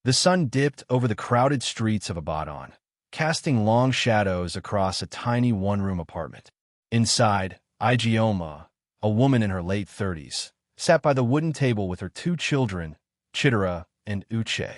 The sun dipped over the crowded streets of Ibadan, casting long shadows across a tiny one-room apartment. Inside, Ijeoma, a woman in her late 30s, sat by the wooden table with her two children, Chidera and Uche.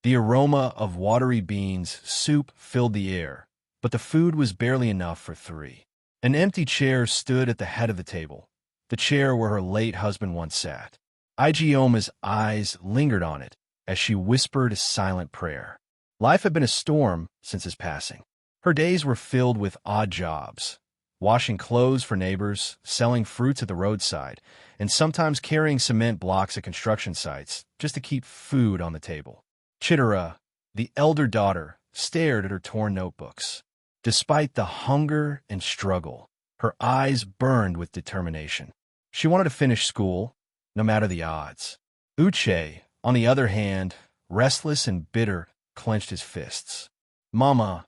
The aroma of watery beans soup filled the air, but the food was barely enough for three. An empty chair stood at the head of the table, the chair where her late husband once sat. Ijeoma's eyes lingered on it as she whispered a silent prayer. Life had been a storm since his passing. Her days were filled with odd jobs, washing clothes for neighbors, selling fruits at the roadside, and sometimes carrying cement blocks at construction sites just to keep food on the table. Chidera, the elder daughter, stared at her torn notebooks. Despite the hunger and struggle, her eyes burned with determination. She wanted to finish school, no matter the odds. Uche, on the other hand, restless and bitter, clenched his fists. "Mama,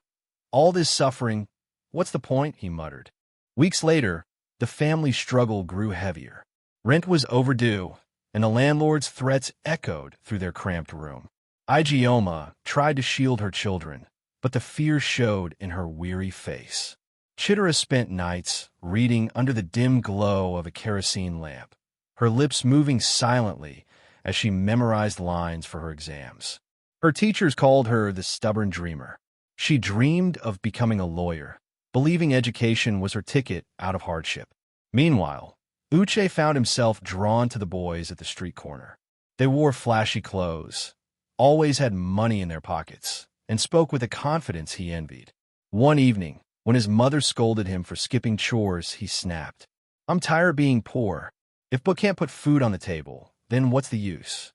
all this suffering, what's the point?" he muttered. Weeks later, the family struggle grew heavier. Rent was overdue, and the landlord's threats echoed through their cramped room. Ijeoma tried to shield her children, but the fear showed in her weary face. Chidera spent nights reading under the dim glow of a kerosene lamp, her lips moving silently as she memorized lines for her exams. Her teachers called her the stubborn dreamer. She dreamed of becoming a lawyer, believing education was her ticket out of hardship. Meanwhile, Uche found himself drawn to the boys at the street corner. They wore flashy clothes, always had money in their pockets, and spoke with a confidence he envied. One evening, when his mother scolded him for skipping chores, he snapped, "I'm tired of being poor. If Book can't put food on the table, then what's the use?"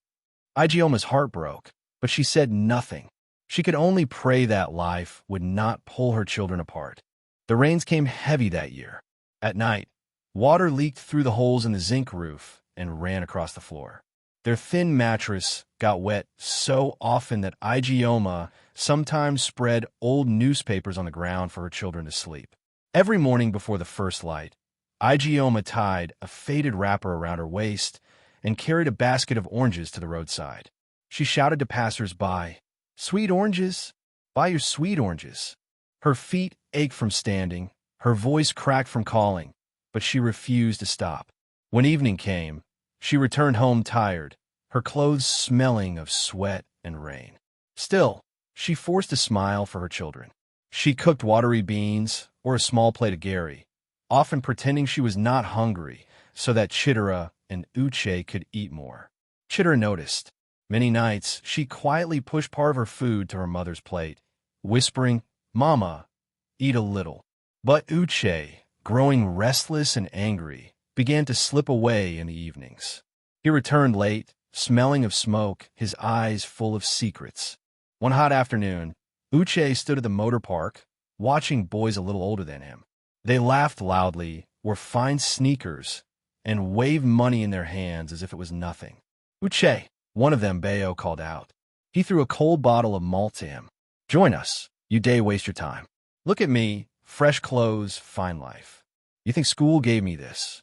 Ijeoma's heart broke, but she said nothing. She could only pray that life would not pull her children apart. The rains came heavy that year. At night, water leaked through the holes in the zinc roof and ran across the floor. Their thin mattress got wet so often that Ijeoma sometimes spread old newspapers on the ground for her children to sleep. Every morning before the first light, Ijeoma tied a faded wrapper around her waist and carried a basket of oranges to the roadside. She shouted to passers-by, "Sweet oranges! Buy your sweet oranges!" Her feet ached from standing, her voice cracked from calling, but she refused to stop. When evening came, she returned home tired, her clothes smelling of sweat and rain. Still, she forced a smile for her children. She cooked watery beans or a small plate of gari, often pretending she was not hungry so that Chidera and Uche could eat more. Chidera noticed. Many nights, she quietly pushed part of her food to her mother's plate, whispering, "Mama, eat a little." But Uche, growing restless and angry, began to slip away in the evenings. He returned late, smelling of smoke, his eyes full of secrets. One hot afternoon, Uche stood at the motor park, watching boys a little older than him. They laughed loudly, wore fine sneakers, and waved money in their hands as if it was nothing. "Uche," one of them, Bayo, called out. He threw a cold bottle of malt to him. "Join us. You day waste your time. Look at me, fresh clothes, fine life. You think school gave me this?"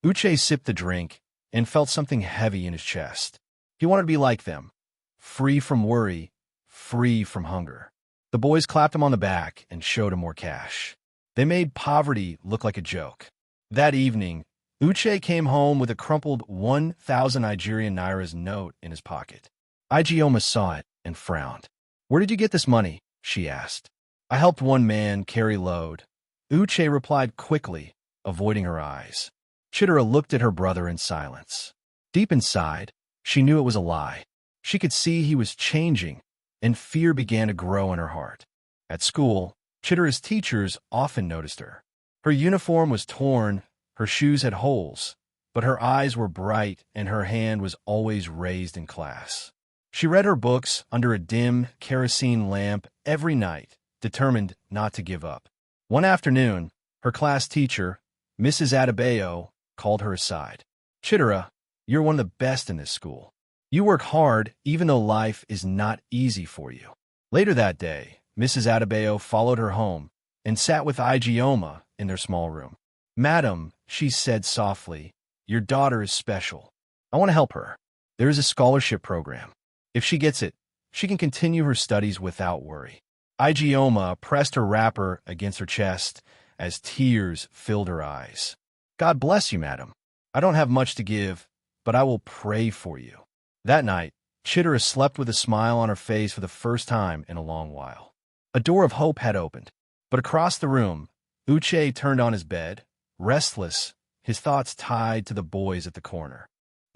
Uche sipped the drink and felt something heavy in his chest. He wanted to be like them, free from worry, free from hunger. The boys clapped him on the back and showed him more cash. They made poverty look like a joke. That evening, Uche came home with a crumpled 1,000 Nigerian nairas note in his pocket. Ijeoma saw it and frowned. "Where did you get this money?" she asked. "I helped one man carry load." Uche replied quickly, avoiding her eyes. Chidera looked at her brother in silence. Deep inside, she knew it was a lie. She could see he was changing, and fear began to grow in her heart. At school, Chidera's teachers often noticed her. Her uniform was torn, her shoes had holes, but her eyes were bright and her hand was always raised in class. She read her books under a dim kerosene lamp every night, determined not to give up. One afternoon, her class teacher, Mrs. Adebayo, called her aside. "Chidera, you're one of the best in this school. You work hard even though life is not easy for you." Later that day, Mrs. Adebayo followed her home and sat with Ijeoma in their small room. "Madam," she said softly, "your daughter is special. I want to help her. There is a scholarship program. If she gets it, she can continue her studies without worry. Ijeoma pressed her wrapper against her chest as tears filled her eyes. God bless you, madam. I don't have much to give, but I will pray for you. That night, Chidera slept with a smile on her face for the first time in a long while. A door of hope had opened, but across the room, Uche turned on his bed, restless, his thoughts tied to the boys at the corner.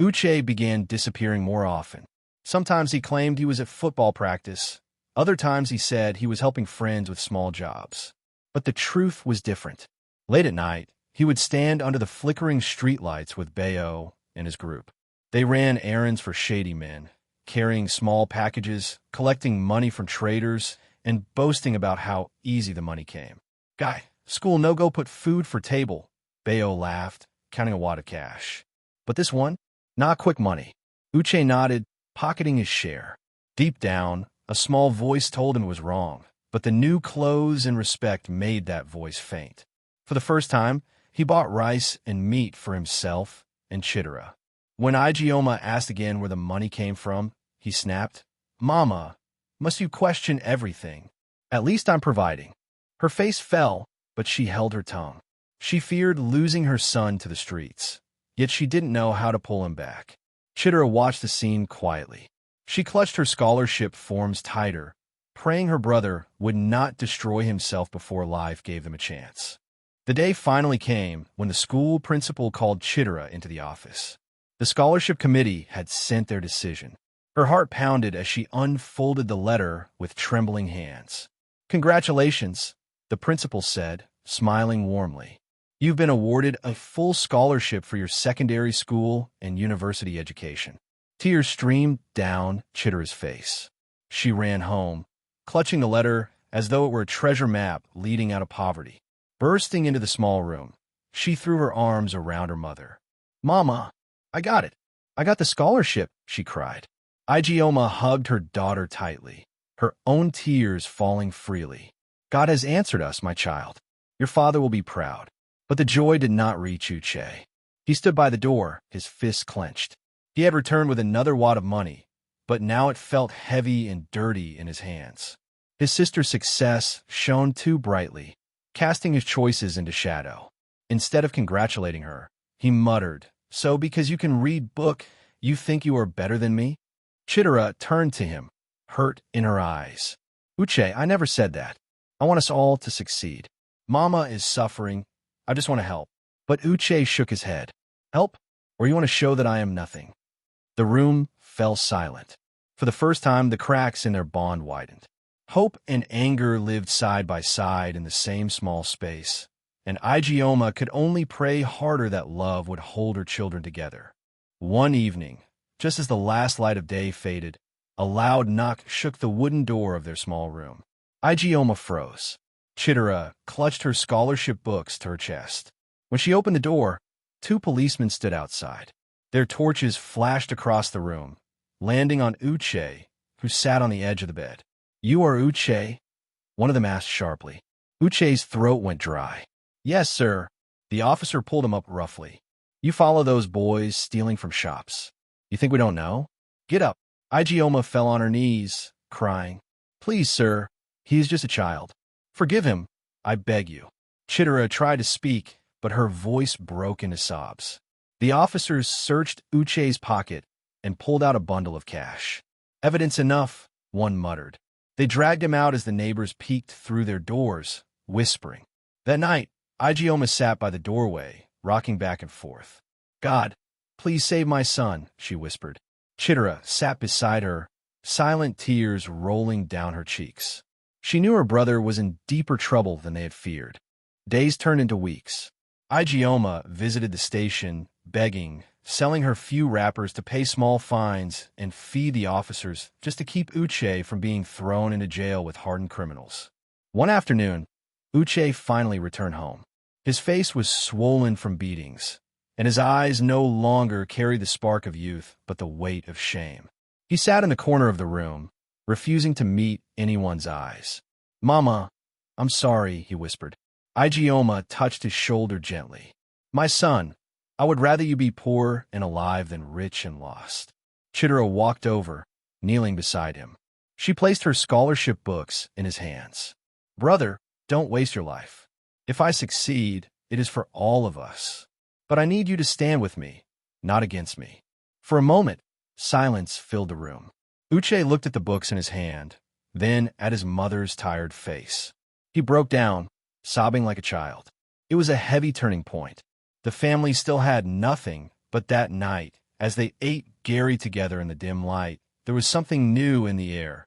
Uche began disappearing more often. Sometimes he claimed he was at football practice. Other times he said he was helping friends with small jobs. But the truth was different. Late at night, he would stand under the flickering streetlights with Bayo and his group. They ran errands for shady men, carrying small packages, collecting money from traders, and boasting about how easy the money came. Guy, school no-go put food for table. Bayo laughed, counting a wad of cash. But this one? Not quick money. Uche nodded, pocketing his share. Deep down, a small voice told him it was wrong, but the new clothes and respect made that voice faint. For the first time, he bought rice and meat for himself and Chidera. When Ijeoma asked again where the money came from, he snapped, "Mama, must you question everything? At least I'm providing." Her face fell, but she held her tongue. She feared losing her son to the streets, yet she didn't know how to pull him back. Chidera watched the scene quietly. She clutched her scholarship forms tighter, praying her brother would not destroy himself before life gave them a chance. The day finally came when the school principal called Chidera into the office. The scholarship committee had sent their decision. Her heart pounded as she unfolded the letter with trembling hands. "Congratulations," the principal said, smiling warmly. "You've been awarded a full scholarship for your secondary school and university education." Tears streamed down Chidera's face. She ran home, clutching the letter as though it were a treasure map leading out of poverty. Bursting into the small room, she threw her arms around her mother. "Mama, I got it. I got the scholarship," she cried. Ijeoma hugged her daughter tightly, her own tears falling freely. "God has answered us, my child. Your father will be proud." But the joy did not reach Uche. He stood by the door, his fists clenched. He had returned with another wad of money, but now it felt heavy and dirty in his hands. His sister's success shone too brightly, casting his choices into shadow. Instead of congratulating her, he muttered, "So because you can read book, you think you are better than me?" Chidera turned to him, hurt in her eyes. "Uche, I never said that. I want us all to succeed. Mama is suffering. I just want to help." But Uche shook his head. "Help? Or you want to show that I am nothing?" The room fell silent. For the first time, the cracks in their bond widened. Hope and anger lived side by side in the same small space, and Ijeoma could only pray harder that love would hold her children together. One evening, just as the last light of day faded, a loud knock shook the wooden door of their small room. Ijeoma froze. Chidera clutched her scholarship books to her chest. When she opened the door, two policemen stood outside. Their torches flashed across the room, landing on Uche, who sat on the edge of the bed. "You are Uche?" one of them asked sharply. Uche's throat went dry. "Yes, sir." The officer pulled him up roughly. "You follow those boys stealing from shops. You think we don't know? Get up." Ijeoma fell on her knees, crying. "Please, sir, he is just a child. Forgive him, I beg you." Chidera tried to speak, but her voice broke into sobs. The officers searched Uche's pocket and pulled out a bundle of cash. "Evidence enough," one muttered. They dragged him out as the neighbors peeked through their doors, whispering. That night, Ijeoma sat by the doorway, rocking back and forth. "God, please save my son," she whispered. Chidera sat beside her, silent tears rolling down her cheeks. She knew her brother was in deeper trouble than they had feared. Days turned into weeks. Ijeoma visited the station, begging, selling her few wrappers to pay small fines and feed the officers just to keep Uche from being thrown into jail with hardened criminals. One afternoon, Uche finally returned home. His face was swollen from beatings, and his eyes no longer carried the spark of youth but the weight of shame. He sat in the corner of the room, refusing to meet anyone's eyes. "Mama, I'm sorry," he whispered. Ijeoma touched his shoulder gently. "My son, I would rather you be poor and alive than rich and lost." Chidera walked over, kneeling beside him. She placed her scholarship books in his hands. Brother, don't waste your life. If I succeed, it is for all of us. But I need you to stand with me, not against me. For a moment, silence filled the room. Uche looked at the books in his hand, then at his mother's tired face. He broke down, sobbing like a child. It was a heavy turning point. The family still had nothing, but that night, as they ate Gary together in the dim light, there was something new in the air,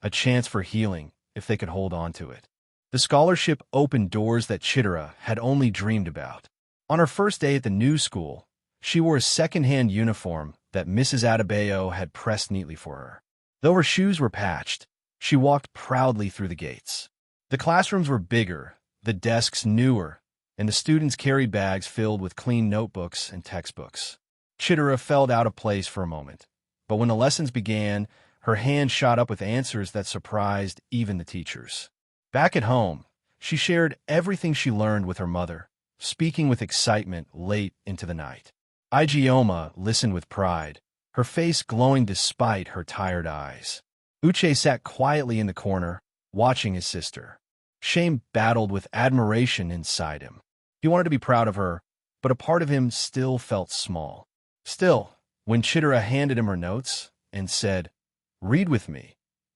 a chance for healing if they could hold on to it. The scholarship opened doors that Chidera had only dreamed about. On her first day at the new school, she wore a second-hand uniform that Mrs. Adebayo had pressed neatly for her. Though her shoes were patched, she walked proudly through the gates. The classrooms were bigger, the desks newer, and the students carried bags filled with clean notebooks and textbooks. Chidera felt out of place for a moment, but when the lessons began, her hand shot up with answers that surprised even the teachers. Back at home, she shared everything she learned with her mother, speaking with excitement late into the night. Ijeoma listened with pride, her face glowing despite her tired eyes. Uche sat quietly in the corner, watching his sister. Shame battled with admiration inside him. He wanted to be proud of her, but a part of him still felt small. Still, when Chidera handed him her notes and said, "Read with me.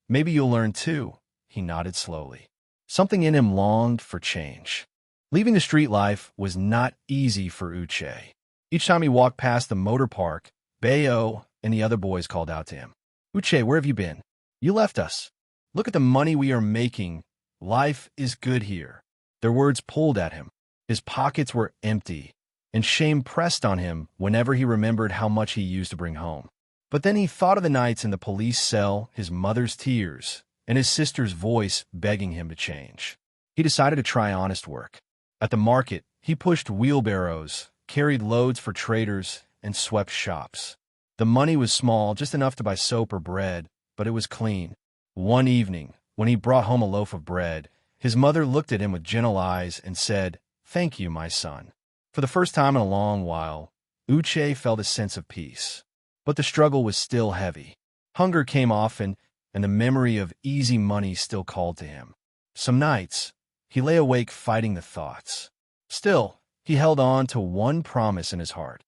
Maybe you'll learn too," he nodded slowly. Something in him longed for change. Leaving the street life was not easy for Uche. Each time he walked past the motor park, Bayo and the other boys called out to him, "Uche, where have you been? You left us. Look at the money we are making. Life is good here." Their words pulled at him. His pockets were empty, and shame pressed on him whenever he remembered how much he used to bring home. But then he thought of the nights in the police cell, his mother's tears, and his sister's voice begging him to change. He decided to try honest work. At the market, he pushed wheelbarrows, carried loads for traders, and swept shops. The money was small, just enough to buy soap or bread, but it was clean. One evening, when he brought home a loaf of bread, his mother looked at him with gentle eyes and said, "Thank you, my son." For the first time in a long while, Uche felt a sense of peace. But the struggle was still heavy. Hunger came often, and the memory of easy money still called to him. Some nights, he lay awake fighting the thoughts. Still, he held on to one promise in his heart.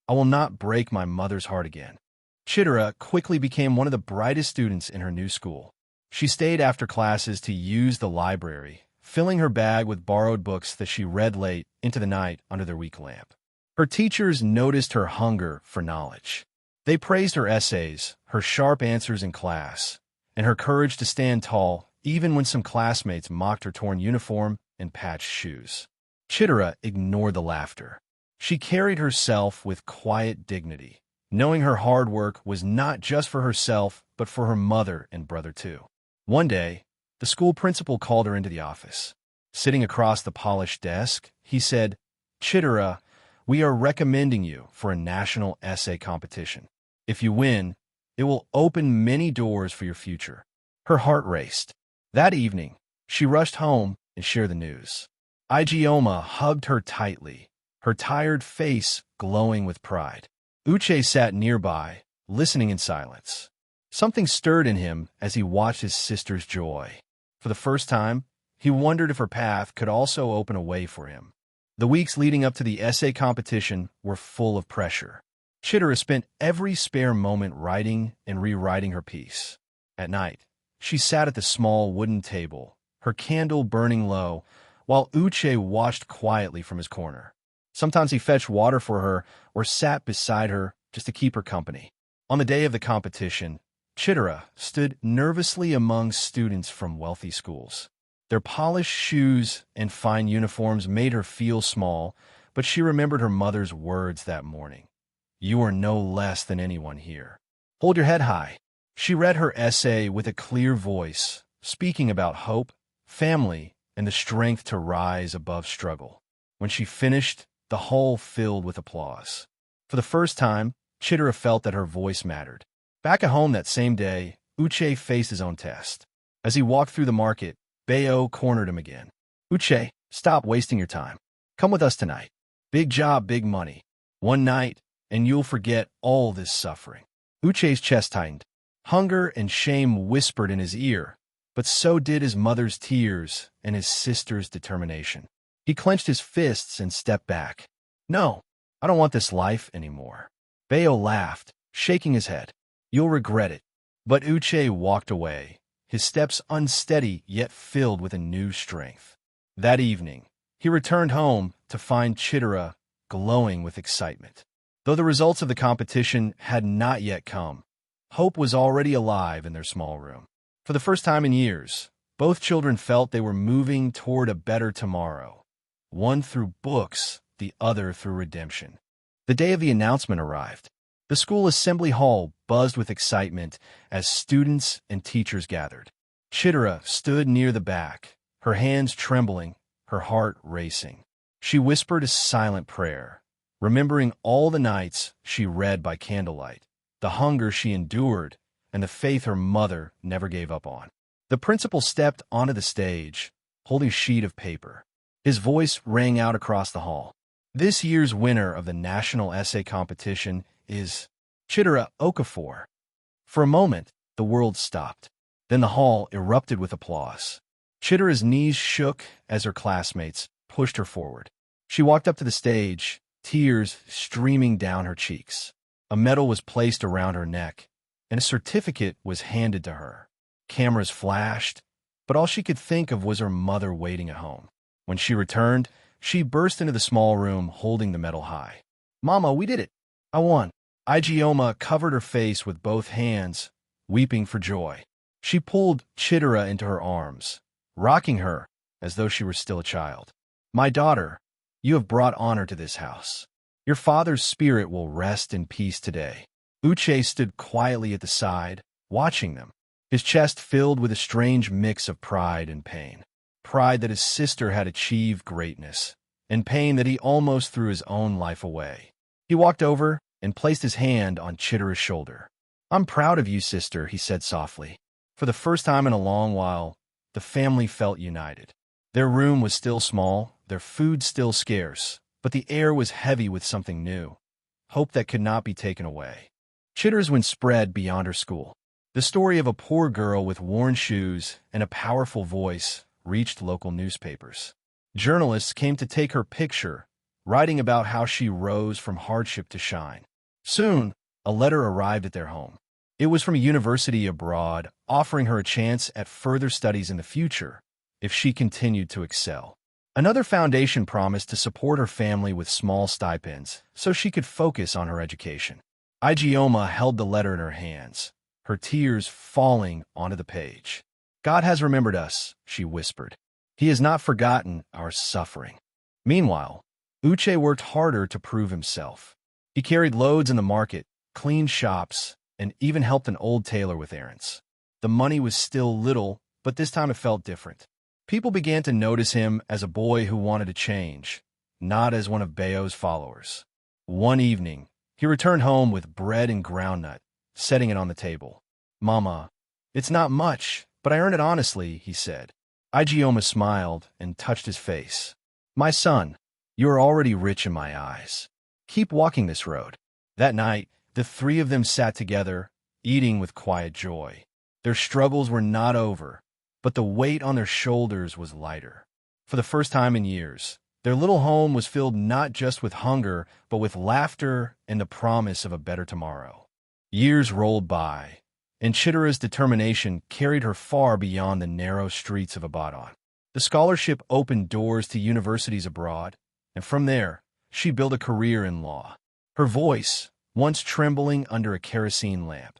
"I will not break my mother's heart again." Chidera quickly became one of the brightest students in her new school. She stayed after classes to use the library, filling her bag with borrowed books that she read late into the night under their weak lamp. Her teachers noticed her hunger for knowledge. They praised her essays, her sharp answers in class, and her courage to stand tall even when some classmates mocked her torn uniform and patched shoes. Chidera ignored the laughter. She carried herself with quiet dignity, knowing her hard work was not just for herself, but for her mother and brother too. One day, the school principal called her into the office. Sitting across the polished desk, he said, "Chidera, we are recommending you for a national essay competition. If you win, it will open many doors for your future." Her heart raced. That evening, she rushed home and shared the news. Ijeoma hugged her tightly, her tired face glowing with pride. Uche sat nearby, listening in silence. Something stirred in him as he watched his sister's joy. For the first time, he wondered if her path could also open a way for him. The weeks leading up to the essay competition were full of pressure. Chidera spent every spare moment writing and rewriting her piece. At night, she sat at the small wooden table, her candle burning low, while Uche watched quietly from his corner. Sometimes he fetched water for her or sat beside her just to keep her company. On the day of the competition, Chidera stood nervously among students from wealthy schools. Their polished shoes and fine uniforms made her feel small, but she remembered her mother's words that morning. "You are no less than anyone here. Hold your head high." She read her essay with a clear voice, speaking about hope, family, and the strength to rise above struggle. When she finished, the hall filled with applause. For the first time, Chidera felt that her voice mattered. Back at home that same day, Uche faced his own test. As he walked through the market, Bayo cornered him again. "Uche, stop wasting your time. Come with us tonight. Big job, big money. One night, and you'll forget all this suffering." Uche's chest tightened. Hunger and shame whispered in his ear, but so did his mother's tears and his sister's determination. He clenched his fists and stepped back. No, I don't want this life anymore. Bayo laughed, shaking his head. You'll regret it. But Uche walked away, his steps unsteady yet filled with a new strength. That evening, he returned home to find Chidera glowing with excitement. Though the results of the competition had not yet come, hope was already alive in their small room. For the first time in years, both children felt they were moving toward a better tomorrow, one through books, the other through redemption. The day of the announcement arrived. The school assembly hall buzzed with excitement as students and teachers gathered. Chidera stood near the back, her hands trembling, her heart racing. She whispered a silent prayer, remembering all the nights she read by candlelight, the hunger she endured, and the faith her mother never gave up on. The principal stepped onto the stage, holding a sheet of paper. His voice rang out across the hall. This year's winner of the National Essay Competition is Chidera Okafor. For a moment, the world stopped. Then the hall erupted with applause. Chidera's knees shook as her classmates pushed her forward. She walked up to the stage, tears streaming down her cheeks. A medal was placed around her neck, and a certificate was handed to her. Cameras flashed, but all she could think of was her mother waiting at home. When she returned, she burst into the small room holding the medal high. "Mama, we did it! I won!" Ijeoma covered her face with both hands, weeping for joy. She pulled Chidera into her arms, rocking her as though she were still a child. "My daughter, you have brought honor to this house. Your father's spirit will rest in peace today." Uche stood quietly at the side, watching them, his chest filled with a strange mix of pride and pain. Pride that his sister had achieved greatness, and pain that he almost threw his own life away. He walked over and placed his hand on Chidera's shoulder. "I'm proud of you, sister," he said softly. For the first time in a long while, the family felt united. Their room was still small, their food still scarce, but the air was heavy with something new, hope that could not be taken away. Chidera's went spread beyond her school. The story of a poor girl with worn shoes and a powerful voice reached local newspapers. Journalists came to take her picture, writing about how she rose from hardship to shine. Soon, a letter arrived at their home. It was from a university abroad, offering her a chance at further studies in the future if she continued to excel. Another foundation promised to support her family with small stipends so she could focus on her education. Ijeoma held the letter in her hands, her tears falling onto the page. "God has remembered us," she whispered. "He has not forgotten our suffering." Meanwhile, Uche worked harder to prove himself. He carried loads in the market, cleaned shops, and even helped an old tailor with errands. The money was still little, but this time it felt different. People began to notice him as a boy who wanted to change, not as one of Bayo's followers. One evening, he returned home with bread and groundnut, setting it on the table. "Mama, it's not much, but I earned it honestly," he said. Ijeoma smiled and touched his face. "My son, you are already rich in my eyes. Keep walking this road." That night, the three of them sat together, eating with quiet joy. Their struggles were not over, but the weight on their shoulders was lighter. For the first time in years, their little home was filled not just with hunger, but with laughter and the promise of a better tomorrow. Years rolled by, and Chidera's determination carried her far beyond the narrow streets of Ibadan. The scholarship opened doors to universities abroad, and from there, she built a career in law. Her voice, once trembling under a kerosene lamp,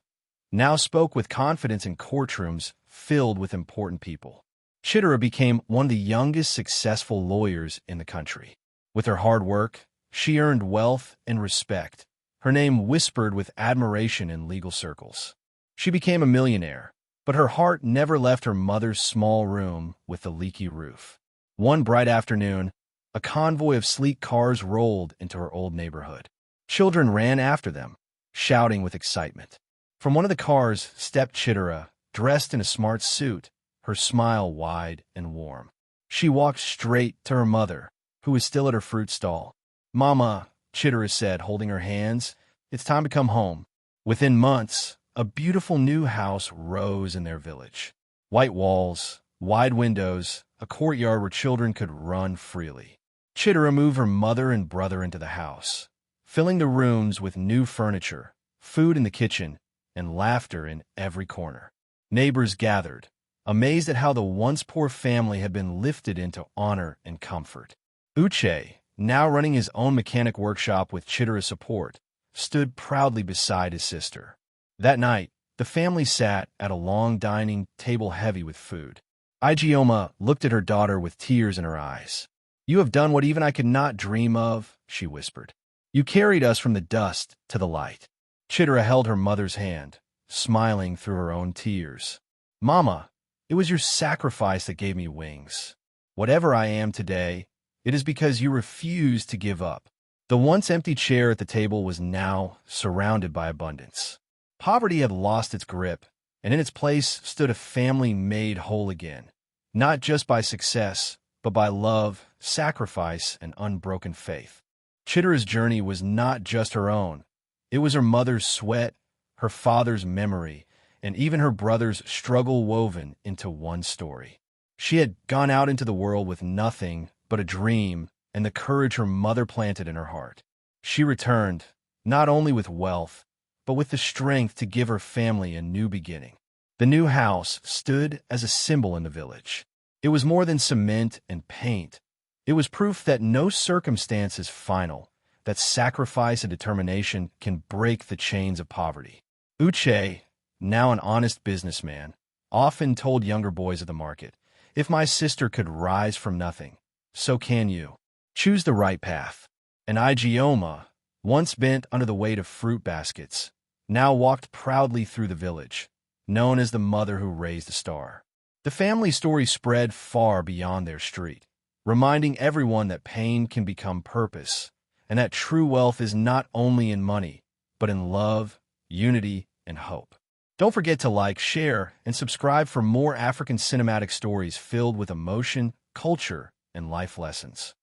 now spoke with confidence in courtrooms filled with important people. Chidera became one of the youngest successful lawyers in the country. With her hard work, she earned wealth and respect, her name whispered with admiration in legal circles. She became a millionaire, but her heart never left her mother's small room with the leaky roof. One bright afternoon, a convoy of sleek cars rolled into her old neighborhood. Children ran after them, shouting with excitement. From one of the cars stepped Chidera, dressed in a smart suit, her smile wide and warm. She walked straight to her mother, who was still at her fruit stall. "Mama," Chidera said, holding her hands, "it's time to come home." Within months, a beautiful new house rose in their village. White walls, wide windows, a courtyard where children could run freely. Chidera moved her mother and brother into the house, filling the rooms with new furniture, food in the kitchen, and laughter in every corner. Neighbors gathered, amazed at how the once poor family had been lifted into honor and comfort. Uche, now running his own mechanic workshop with Chidera's support, stood proudly beside his sister. That night, the family sat at a long dining table heavy with food. Ijeoma looked at her daughter with tears in her eyes. "You have done what even I could not dream of," she whispered. "You carried us from the dust to the light." Chidera held her mother's hand, smiling through her own tears. "Mama, it was your sacrifice that gave me wings. Whatever I am today, it is because you refused to give up." The once empty chair at the table was now surrounded by abundance. Poverty had lost its grip, and in its place stood a family made whole again, not just by success, but by love, sacrifice, and unbroken faith. Chidera's journey was not just her own. It was her mother's sweat, her father's memory, and even her brother's struggle woven into one story. She had gone out into the world with nothing but a dream and the courage her mother planted in her heart. She returned, not only with wealth, but with the strength to give her family a new beginning. The new house stood as a symbol in the village. It was more than cement and paint. It was proof that no circumstance is final, that sacrifice and determination can break the chains of poverty. Uche, now an honest businessman, often told younger boys at the market, "If my sister could rise from nothing, so can you. Choose the right path." And Ijeoma, once bent under the weight of fruit baskets, now walked proudly through the village, known as the mother who raised a star. The family story spread far beyond their street, reminding everyone that pain can become purpose, and that true wealth is not only in money, but in love, unity, and hope. Don't forget to like, share, and subscribe for more African cinematic stories filled with emotion, culture, and life lessons.